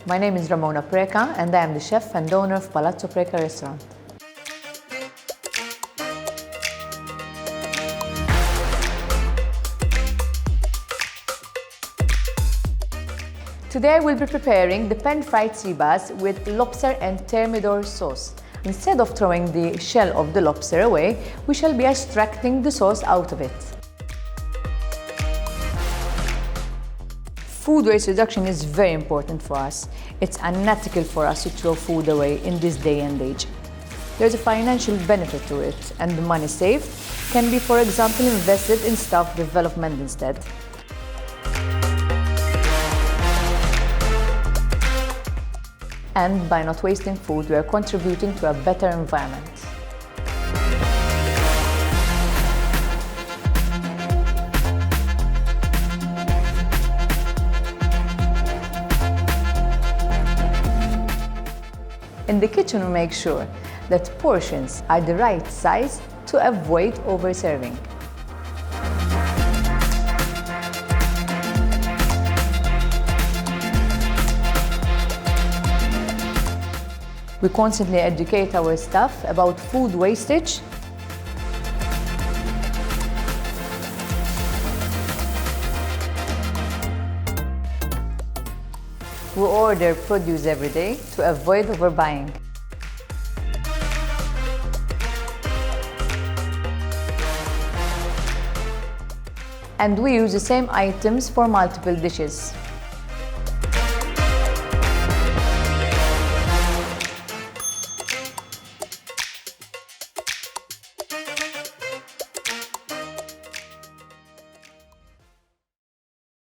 My name is Ramona Preca and I am the chef and owner of Palazzo Preca Restaurant. Today I will be preparing the pan-fried sea bass with lobster and thermidor sauce. Instead of throwing the shell of the lobster away, we shall be extracting the sauce out of it. Food waste reduction is very important for us. It's unethical for us to throw food away in this day and age. There's a financial benefit to it, and the money saved can be, for example, invested in staff development instead. And by not wasting food, we are contributing to a better environment. In the kitchen, we make sure that portions are the right size to avoid overserving. We constantly educate our staff about food wastage . We order produce every day to avoid overbuying. And we use the same items for multiple dishes.